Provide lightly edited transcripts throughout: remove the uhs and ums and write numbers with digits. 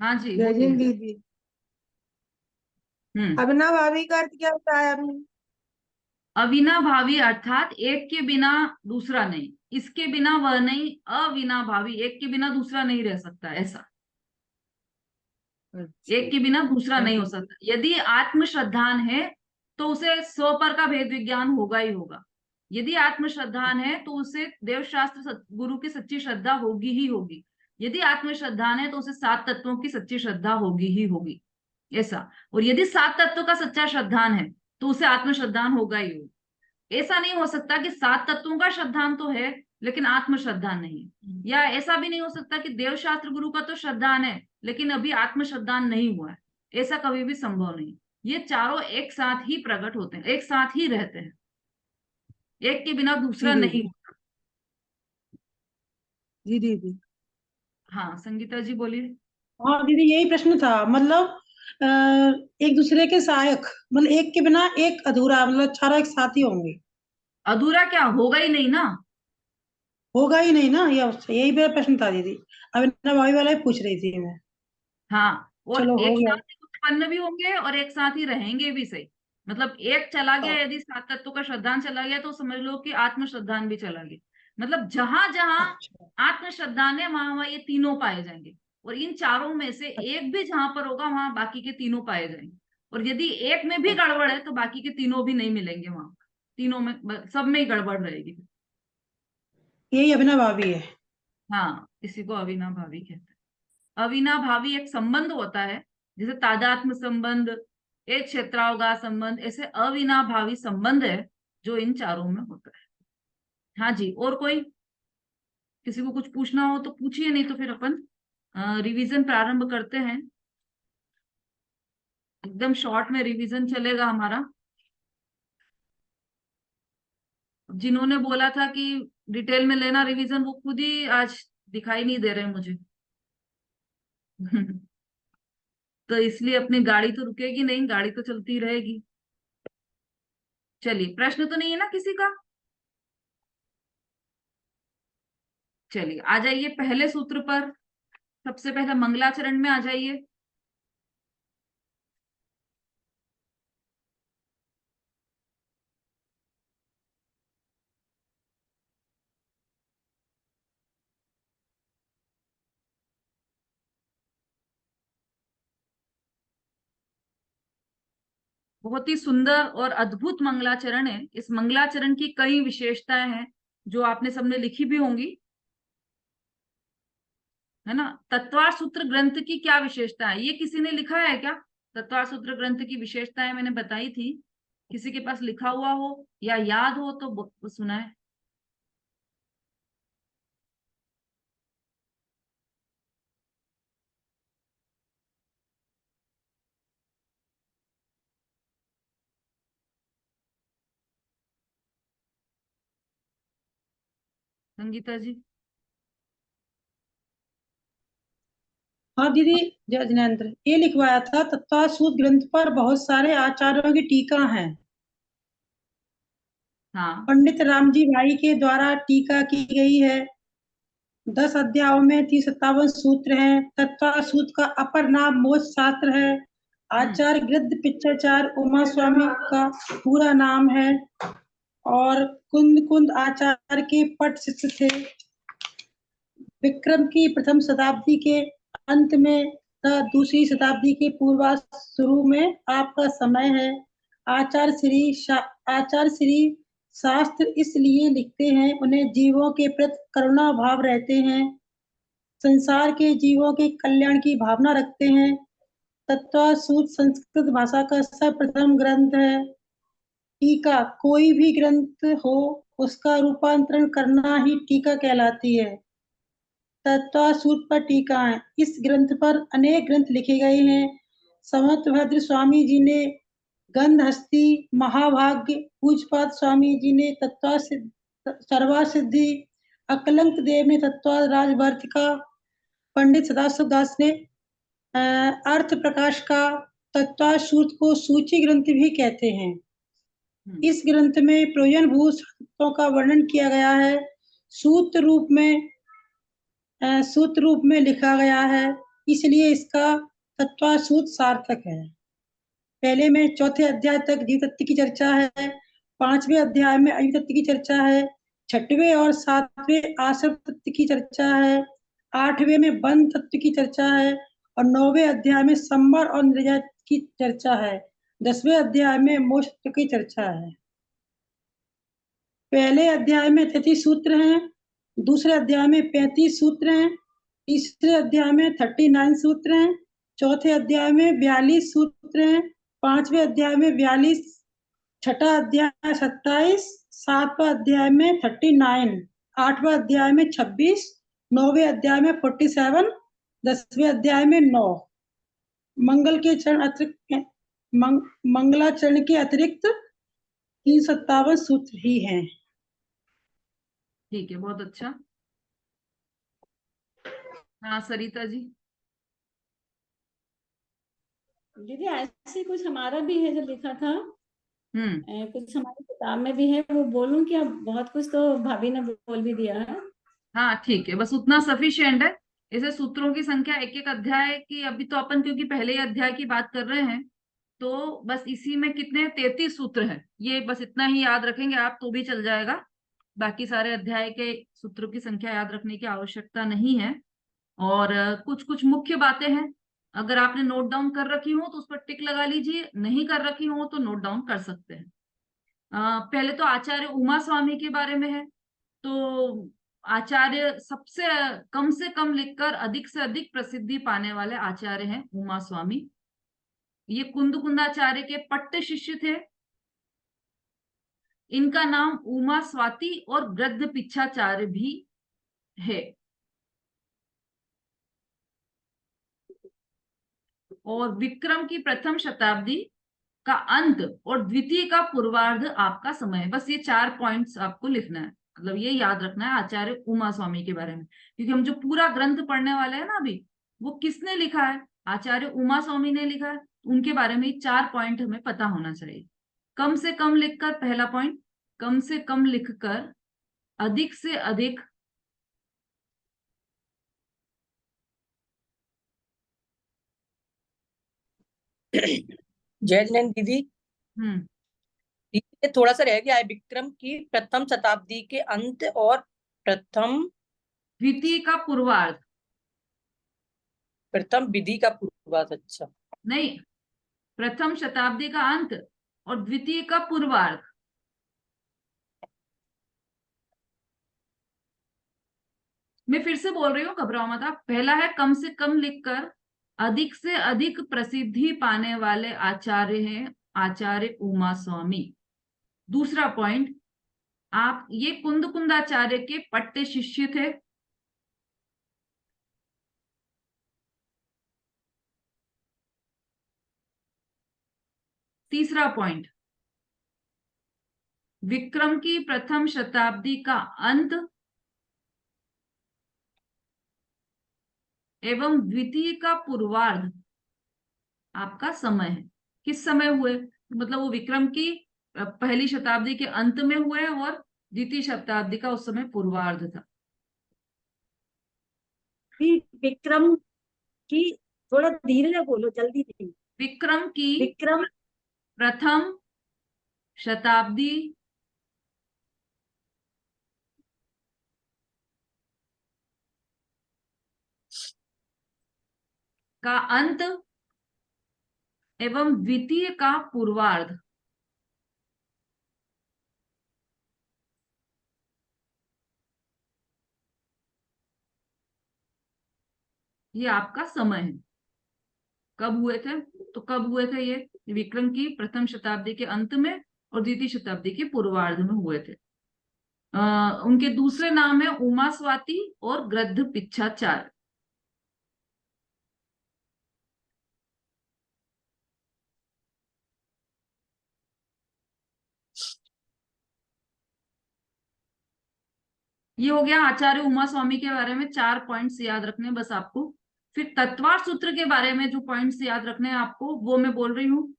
हाँ जी जय बोलिए। हिंद दीदी। हम्म। अविनाभावी का अर्थ क्या होता है आपने? अविनाभावी अर्थात एक के बिना दूसरा नहीं, इसके बिना वह नहीं, अविनाभावी एक के बिना दूसरा नहीं रह सकता, ऐसा। अच्छा एक के बिना दूसरा नहीं थैंक हो यू। सकता। यदि आत्म श्रद्धान है तो उसे स्वपर का भेद विज्ञान होगा ही होगा। यदि आत्म श्रद्धान है तो उसे देव शास्त्र गुरु की सच्ची श्रद्धा होगी ही होगी। यदि आत्म श्रद्धान है तो उसे सात तत्वों की सच्ची श्रद्धा होगी ही होगी, ऐसा। और यदि सात तत्वों का सच्चा श्रद्धान है तो उसे आत्म श्रद्धान होगा ही होगा। ऐसा नहीं हो सकता कि सात तत्वों का श्रद्धान तो है लेकिन आत्म श्रद्धान नहीं है, या ऐसा भी नहीं हो सकता कि देव शास्त्र गुरु का तो श्रद्धान है लेकिन अभी आत्म श्रद्धान नहीं हुआ है। ऐसा कभी भी संभव नहीं। ये चारों एक साथ ही प्रकट होते हैं, एक साथ ही रहते हैं, एक के बिना जी दूसरा नहीं दीदी। होता। जी दीदी। हाँ संगीता जी बोलिए। हाँ दीदी, यही प्रश्न था। मतलब अ, एक दूसरे के सहायक, मतलब एक के बिना एक अधूरा, मतलब चारों एक साथ ही होंगे। अधूरा क्या होगा ही नहीं ना। होगा ही नहीं ना, यही मेरा प्रश्न था दीदी। अविनाभावी वाला ही पूछ रही थी मैं। हाँ, और चलो हो एक गया। साथ ही उत्पन्न भी होंगे और एक साथ ही रहेंगे भी, सही। मतलब एक चला गया, यदि सात तत्वों का श्रद्धान चला गया तो समझ लो कि आत्म श्रद्धान भी चला गया। मतलब जहां जहां अच्छा। आत्म श्रद्धान है वहां वहां ये तीनों पाए जाएंगे। और इन चारों में से एक भी जहां पर होगा वहां बाकी के तीनों पाए जाएंगे। और यदि एक में भी गड़बड़ है तो बाकी के तीनों भी नहीं मिलेंगे वहां। तीनों में, सब में ही गड़बड़ रहेगी। यही अविनाभावी है। हाँ, इसी को अविनाभावी कहते हैं। अविनाभावी एक संबंध होता है, जैसे तादात्म्य संबंध, एक क्षेत्रावगाह संबंध, ऐसे अविनाभावी संबंध है जो इन चारों में होता है। हाँ जी, और कोई किसी को कुछ पूछना हो तो पूछिए, नहीं तो फिर अपन रिवीजन प्रारंभ करते हैं। एकदम शॉर्ट में रिवीजन चलेगा हमारा। जिन्होंने बोला था कि डिटेल में लेना रिवीजन, वो खुद ही आज दिखाई नहीं दे रहे मुझे। तो इसलिए अपनी गाड़ी तो रुकेगी नहीं, गाड़ी तो चलती रहेगी। चलिए, प्रश्न तो नहीं है ना किसी का? चलिए आ जाइए पहले सूत्र पर। सबसे पहले मंगलाचरण में आ जाइए। बहुत ही सुंदर और अद्भुत मंगलाचरण है। इस मंगलाचरण की कई विशेषताएं हैं जो आपने सबने लिखी भी होंगी, है ना। तत्वार सूत्र ग्रंथ की क्या विशेषता है, ये किसी ने लिखा है क्या? तत्वार सूत्र ग्रंथ की विशेषताएं मैंने बताई थी। किसी के पास लिखा हुआ हो या याद हो तो सुनाए। संगीता जी। हाँ दीदी। जय जिनेन्द्र, ये लिखवाया था, तत्वासूत ग्रंथ पर बहुत सारे आचार्यों की टीका है। हाँ। पंडित रामजी भाई के द्वारा टीका की गई है। 10 अध्यायों में 357 सूत्र हैं। तत्वासूत का अपर नाम मोक्ष शास्त्र है। हम्म। आचार्य गृध्र पिच्चाचार्य उमा स्वामी का पूरा नाम है, और कुंद कुंद आचार्य के पट शिष्य थे। विक्रम की प्रथम शताब्दी के अंत में तथा दूसरी शताब्दी के पूर्वार्ध शुरू में आपका समय है। आचार्य श्री शास्त्र इसलिए लिखते हैं, उन्हें जीवों के प्रति करुणा भाव रहते हैं, संसार के जीवों के कल्याण की भावना रखते हैं। तत्वसूत्र संस्कृत भाषा का सर्वप्रथम ग्रंथ है। टीका कोई भी ग्रंथ हो, उसका रूपांतरण करना ही टीका कहलाती है। तत्वसूत्र पर टीका है। इस ग्रंथ पर अनेक ग्रंथ लिखे गए हैं। समर्थभद्र स्वामी जी ने गंधहस्ती महाभाग्य, पूजपाद स्वामी जी ने तत्व सर्वासिद्धि, अकलंक देव ने तत्व राजवर्तिका, पंडित सदाशिव दास ने अर्थ प्रकाश का। तत्वसूत्र को सूची ग्रंथ भी कहते हैं। हम्म। इस ग्रंथ में प्रयोजनभूत तत्वों का वर्णन किया गया है। सूत्र रूप में सूत्र रूप में लिखा गया है। इसलिए इसका तत्वासूत सार्थक है। पहले में चौथे अध्याय तक जीव तत्व की चर्चा है, 5वें अध्याय में अयु तत्व की चर्चा है, 6वें और 7वें आश्रम तत्व की चर्चा है, 8वें में बंध तत्व की चर्चा है और 9वें अध्याय में संवर और निर्जय की चर्चा है। 10वें अध्याय में मोक्ष तत्व की चर्चा है। पहले अध्याय में 33 सूत्र हैं, दूसरे अध्याय में 35 सूत्र हैं, तीसरे अध्याय में 39 सूत्र हैं, चौथे अध्याय में 42 सूत्र हैं, 5वें अध्याय में 42, छठा अध्याय 27, 7वां अध्याय में 39, 8वां अध्याय में 26, 9वें अध्याय में 47, 10वें अध्याय में 9। मंगल के चरण अतिरिक्त मंगलाचरण के अतिरिक्त 357 सूत्र ही हैं। ठीक है, बहुत अच्छा। हाँ सरिता जी। दीदी ऐसे कुछ हमारा भी है जो लिखा था, कुछ हमारी किताब में भी है, वो बोलूं क्या? बहुत कुछ तो भाभी ने बोल भी दिया है। हाँ ठीक है, बस उतना सफिशिएंट है। इसे सूत्रों की संख्या एक एक अध्याय की, अभी तो अपन क्योंकि पहले ही अध्याय की बात कर रहे हैं, तो बस इसी में कितने 33 सूत्र हैं, ये बस इतना ही याद रखेंगे आप तो भी चल जाएगा। बाकी सारे अध्याय के सूत्रों की संख्या याद रखने की आवश्यकता नहीं है। और कुछ कुछ मुख्य बातें हैं, अगर आपने नोट डाउन कर रखी हो तो उस पर टिक लगा लीजिए, नहीं कर रखी हो तो नोट डाउन कर सकते हैं। पहले तो आचार्य उमा स्वामी के बारे में है। तो आचार्य सबसे कम से कम लिखकर अधिक से अधिक प्रसिद्धि पाने वाले आचार्य हैं उमा स्वामी। ये कुंदकुंदाचार्य के पट्ट शिष्य थे। इनका नाम उमा स्वाति और गृध्र पिच्छाचार्य भी है। और विक्रम की प्रथम शताब्दी का अंत और द्वितीय का पूर्वार्ध आपका समय है। बस ये 4 पॉइंट्स आपको लिखना है, मतलब ये याद रखना है आचार्य उमा स्वामी के बारे में, क्योंकि हम जो पूरा ग्रंथ पढ़ने वाले हैं ना अभी, वो किसने लिखा है? आचार्य उमा स्वामी ने लिखा है। उनके बारे में 4 पॉइंट हमें पता होना चाहिए। कम से कम लिखकर, पहला पॉइंट, कम से कम लिखकर अधिक से अधिक जय जैन दीदी, ये थोड़ा सा रह गया है। विक्रम की प्रथम शताब्दी के अंत और प्रथम द्वितीय का पूर्वार्ध, प्रथम विधि का पूर्वार्ध। अच्छा नहीं, प्रथम शताब्दी का अंत और द्वितीय का पूर्वार्ध। मैं फिर से बोल रही हूँ, घबराओ मत आप। पहला है कम से कम लिखकर अधिक से अधिक प्रसिद्धि पाने वाले आचार्य हैं आचार्य उमा स्वामी। दूसरा पॉइंट, आप ये कुंदकुंदाचार्य के पट्टे शिष्य थे। तीसरा पॉइंट, विक्रम की प्रथम शताब्दी का अंत एवं द्वितीय का पूर्वार्ध आपका समय है। किस समय हुए? मतलब वो विक्रम की पहली शताब्दी के अंत में हुए और द्वितीय शताब्दी का उस समय पूर्वार्ध था। विक्रम की, थोड़ा धीरे से बोलो, जल्दी नहीं। विक्रम की विक्रम प्रथम शताब्दी का अंत एवं द्वितीय का पूर्वार्ध, ये आपका समय है। कब हुए थे? तो कब हुए थे ये? विक्रम की प्रथम शताब्दी के अंत में और द्वितीय शताब्दी के पूर्वार्ध में हुए थे। उनके दूसरे नाम है उमा स्वाति और गृध्र पिच्छाचार्य। ये हो गया आचार्य उमा स्वामी के बारे में 4 पॉइंट्स याद रखने बस आपको। फिर तत्वार सूत्र के बारे में जो पॉइंट्स याद रखने हैं आपको, वो मैं बोल रही हूँ।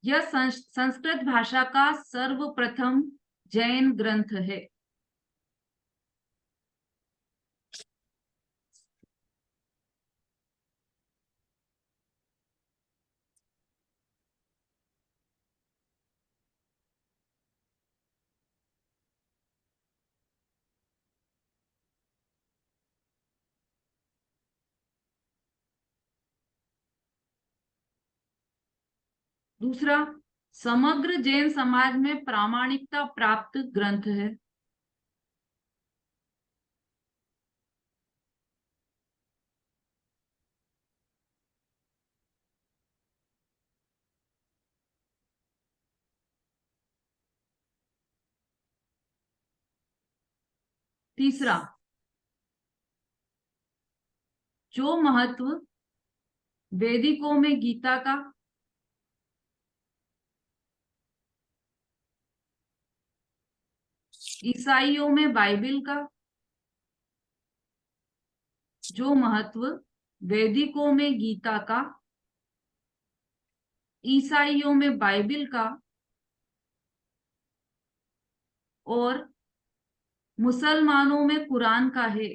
यह संस्कृत भाषा का सर्वप्रथम जैन ग्रंथ है। दूसरा, समग्र जैन समाज में प्रामाणिकता प्राप्त ग्रंथ है। तीसरा, जो महत्व वैदिकों में गीता का, ईसाइयों में बाइबिल का, जो महत्व वैदिकों में गीता का, ईसाइयों में बाइबिल का और मुसलमानों में कुरान का है।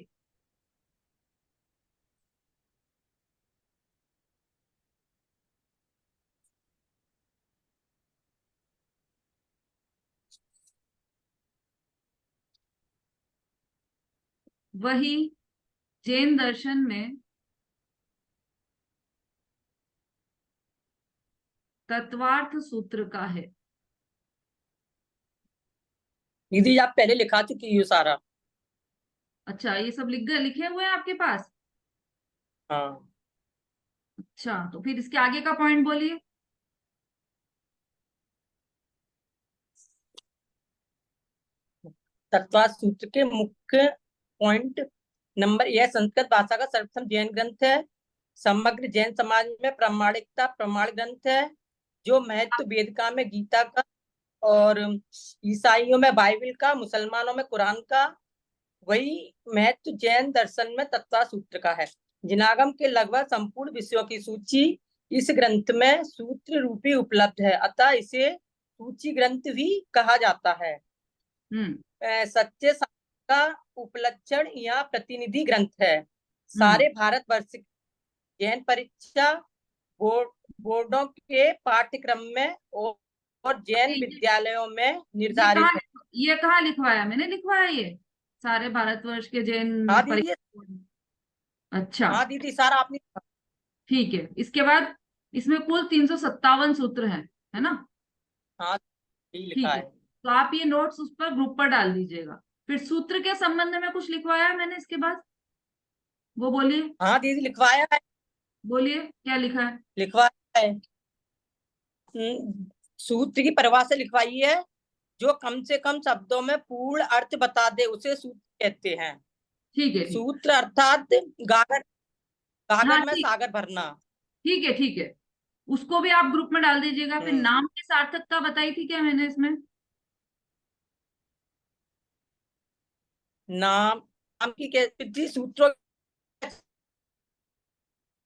वही जैन दर्शन में तत्वार्थ सूत्र का है। दीदी आप पहले लिखा चुकी हो सारा। अच्छा, ये सब लिखे हुए हैं आपके पास? हाँ, अच्छा, तो फिर इसके आगे का पॉइंट बोलिए। तत्वार्थ सूत्र के मुख्य पॉइंट नंबर, यह संस्कृत भाषा का सर्वप्रथम जैन ग्रंथ है। समग्र जैन समाज में प्रामाणिकता प्रमाण ग्रंथ है। जो महत्व वेदिका में गीता का और ईसाइयों में बाइबिल का, मुसलमानों में कुरान का, वही महत्व जैन दर्शन में तत्वार्थ सूत्र का है। जिनागम के लगभग संपूर्ण विषयों की सूची इस ग्रंथ में सूत्र रूपी उपलब्ध है, अतः इसे सूची ग्रंथ भी कहा जाता है। सच्चे शास्त्र का उपलक्षण या प्रतिनिधि ग्रंथ है। सारे भारतवर्ष जैन परीक्षा बोर्डों के पाठ्यक्रम में और जैन विद्यालयों में निर्धारित है। ये कहाँ लिखवाया? मैंने लिखवाया ये सारे भारतवर्ष के जैन हाँ दीदी, अच्छा हाँ दीदी सारा आपने। ठीक है। इसके बाद इसमें कुल 357 सूत्र है ना? हाँ ठीक ठीक लिखा है, है। तो आप ये नोट्स उस पर ग्रुप पर डाल दीजिएगा। फिर सूत्र के संबंध में कुछ लिखवाया है मैंने इसके बाद, वो बोलिए। हाँ दीदी लिखवाया है। बोलिए क्या लिखा है? लिखवाया है। सूत्र की परिभाषा लिखवाई है। जो कम से कम शब्दों में पूर्ण अर्थ बता दे उसे सूत्र कहते हैं। ठीक है, ठीक। सूत्र अर्थात गागर हाँ में ठीक, सागर भरना। ठीक है, ठीक है, उसको भी आप ग्रुप में डाल दीजिएगा। फिर नाम की सार्थकता बताई थी क्या मैंने इसमें? नाम की कैसे सूत्रों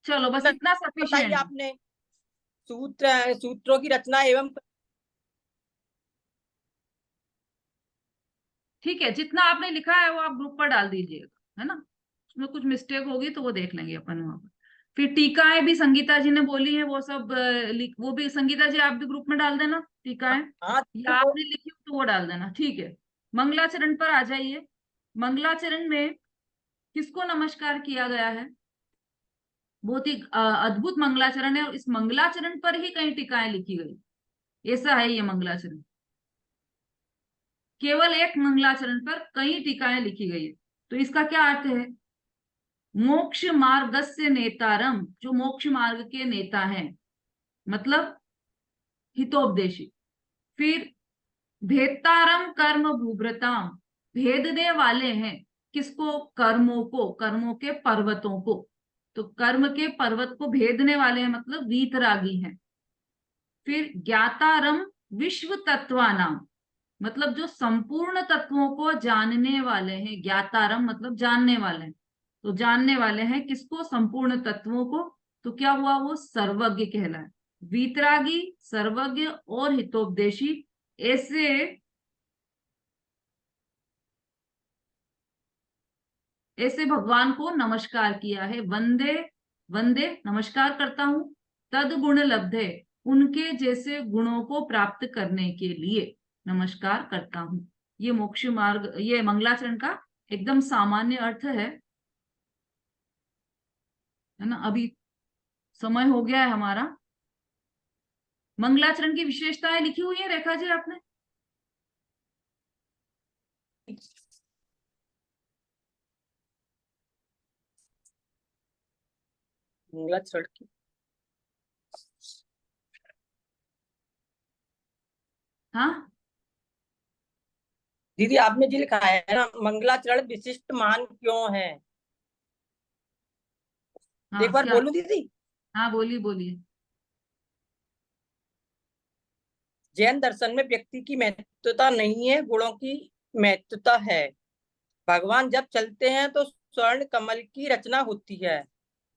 चलो बस इतना बताइए सफिशिएंट। आपने। सूत्रों की रचना एवं ठीक है, जितना आपने लिखा है वो आप ग्रुप पर डाल दीजिएगा, है ना? उसमें कुछ मिस्टेक होगी तो वो देख लेंगे अपन वहां पर। फिर टीकाएं भी संगीता जी ने बोली है, वो सब वो भी संगीता जी आप भी ग्रुप में डाल देना टीकाएं, हाँ या आपने लिखी हो तो वो डाल देना। ठीक है, मंगलाचरण पर आ जाइए। मंगलाचरण में किसको नमस्कार किया गया है? बहुत ही अद्भुत मंगलाचरण है, और इस मंगलाचरण पर ही कई टीकाएं लिखी गई। ऐसा है ये मंगलाचरण, केवल एक मंगलाचरण पर कई टीकाएं लिखी गई है। तो इसका क्या अर्थ है? मोक्ष मार्गस्य नेतारम, जो मोक्ष मार्ग के नेता हैं, मतलब हितोपदेशी। फिर भेदतारम कर्म भूभृताम, भेदने वाले हैं किसको? कर्मों को, कर्मों के पर्वतों को। तो कर्म के पर्वत को भेदने वाले हैं, मतलब वीतरागी हैं। फिर ज्ञातारम विश्व तत्वानाम, मतलब जो संपूर्ण तत्वों को जानने वाले हैं। ज्ञातारम मतलब जानने वाले हैं, तो जानने वाले हैं किसको? संपूर्ण तत्वों को। तो क्या हुआ? वो सर्वज्ञ कहलाए। वीतरागी, सर्वज्ञ और हितोपदेशी, ऐसे ऐसे भगवान को नमस्कार किया है। वंदे, वंदे नमस्कार करता हूं, तद गुण लब्धे, उनके जैसे गुणों को प्राप्त करने के लिए नमस्कार करता हूं। ये मोक्ष मार्ग, ये मंगलाचरण का एकदम सामान्य अर्थ है ना? अभी समय हो गया है हमारा। मंगलाचरण की विशेषताएं लिखी हुई है रेखा जी आपने? मंगलाचरण की हाँ दीदी आपने जो लिखा है ना, मंगलाचरण विशिष्ट महान क्यों है, हाँ एक बार क्या? बोलूं दीदी? हाँ बोलिए बोलिए। जैन दर्शन में व्यक्ति की महत्वता नहीं है, गुणों की महत्वता है। भगवान जब चलते हैं तो स्वर्ण कमल की रचना होती है।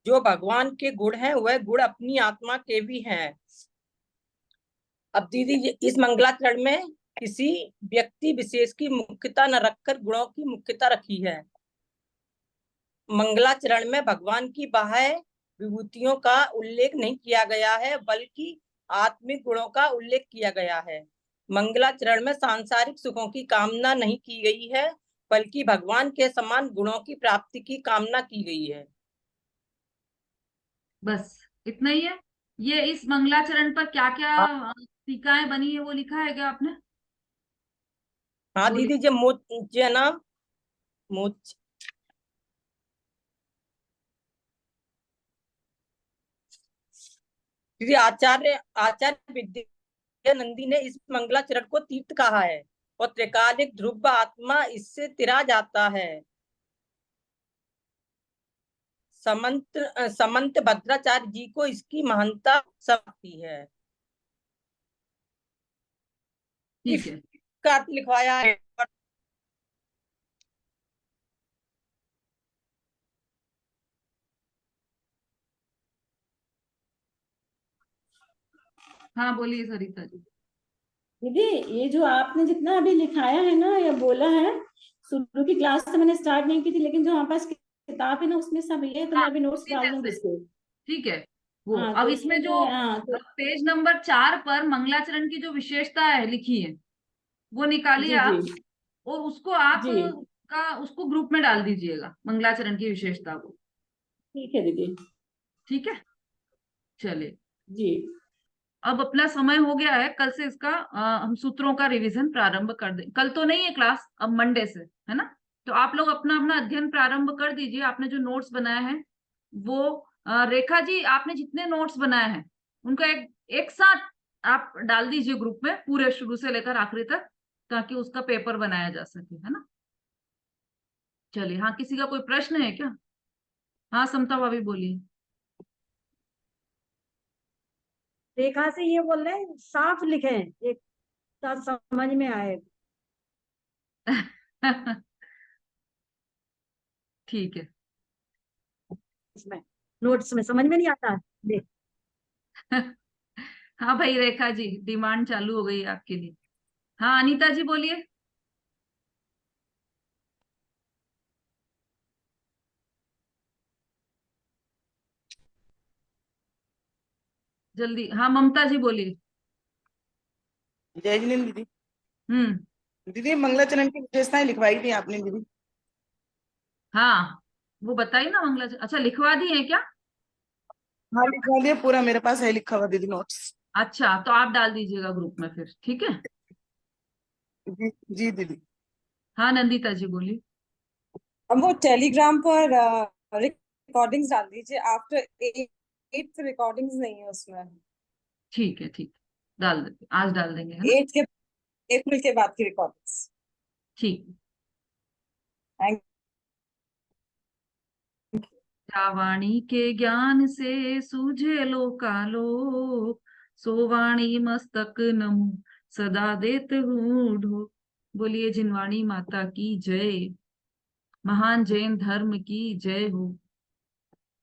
जो भगवान के गुण हैं वह गुण अपनी आत्मा के भी हैं। अब दीदी इस मंगलाचरण में किसी व्यक्ति विशेष की मुख्यता न रखकर गुणों की मुख्यता रखी है। मंगलाचरण में भगवान की बाह्य विभूतियों का उल्लेख नहीं किया गया है, बल्कि आत्मिक गुणों का उल्लेख किया गया है। मंगलाचरण में सांसारिक सुखों की कामना नहीं की गई है, बल्कि भगवान के समान गुणों की प्राप्ति की कामना की गई है। बस इतना ही है। ये इस मंगलाचरण पर क्या क्या हाँ, टीकाएं बनी है वो लिखा है क्या आपने? हाँ बोलिए। दीदी, जो है ना, मोच दीदी आचार्य आचार्य विद्यानंदी ने इस मंगलाचरण को तीर्थ कहा है और त्रिकालिक ध्रुव आत्मा इससे तिरा जाता है। समंत भद्राचार्य जी को इसकी महानता समझती है। ठीक है। का अर्थ लिखवाया है। हाँ बोलिए सरिता जी। दीदी ये जो आपने जितना अभी लिखाया है ना या बोला है, शुरू की क्लास तो मैंने स्टार्ट नहीं की थी, लेकिन जो हमारे पास किताब है ना उसमें सब ये है, तो हाँ मैं अभी नोट्स उसी डाल में दूंगी से। इसके। ठीक है। वो हाँ अब तो इसमें इसमें जो जो है, हाँ तो पेज नंबर 4 पर मंगलाचरण की जो विशेषता है लिखी है वो निकालिए जी जी आप, और उसको आप जी का उसको ग्रुप में डाल दीजिएगा मंगलाचरण की विशेषता को। ठीक है दीदी। ठीक है। चलिए जी अब अपना समय हो गया है, कल से इसका हम सूत्रों का रिवीजन प्रारंभ कर दें। कल तो नहीं है क्लास, अब मंडे से है ना। तो आप लोग अपना अपना अध्ययन प्रारंभ कर दीजिए। आपने जो नोट्स बनाए हैं वो रेखा जी आपने जितने नोट्स बनाए हैं उनका एक साथ आप डाल दीजिए ग्रुप में, पूरे शुरू से लेकर आखिरी तक, ताकि उसका पेपर बनाया जा सके, है ना। चलिए, हाँ किसी का कोई प्रश्न है क्या? हाँ समता भाभी बोलिए। रेखा से ये बोल रहे हैं साफ लिखें, एक साथ समझ में आए। ठीक है। इसमें नोट्स में समझ में नहीं आता देख। हाँ भाई रेखा जी, डिमांड चालू हो गई है आपके लिए। हाँ अनीता जी बोलिए। जल्दी, हाँ ममता जी बोलिए। जय जिनेन्द्र दीदी। हम्म। दीदी मंगलाचरण की विशेषताएं लिखवाई थी आपने दीदी। हाँ वो बताइए ना मंगला जी। अच्छा लिखवा दी है क्या? हाँ लिखवा दिया, पूरा मेरे पास है लिखा हुआ दीदी नोट्स। अच्छा तो आप डाल दीजिएगा ग्रुप में फिर, ठीक है। जी जी दीदी। हाँ नंदिता जी बोलिए। अब वो टेलीग्राम पर रिकॉर्डिंग्स डाल दीजिए, आफ्टर 8th रिकॉर्डिंग्स नहीं है उसमें। ठीक है ठीक है, डाल देते, आज डाल देंगे, है ना। 8 के अप्रैल के बाद की रिकॉर्डिंग्स। ठीक। थैंक वाणी के ज्ञान से सूझे लोकालोक, सो वाणी मस्तक नमो सदा देत हूँ ढो। बोलिए जिनवाणी माता की जय। महान जैन धर्म की जय हो।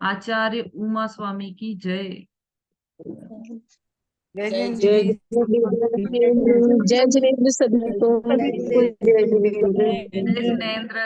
आचार्य उमा स्वामी की जय। जय जिनेन्द्र जय दीदी। जय जिनेन्द्र सभी को। जय जय जिनेन्द्र।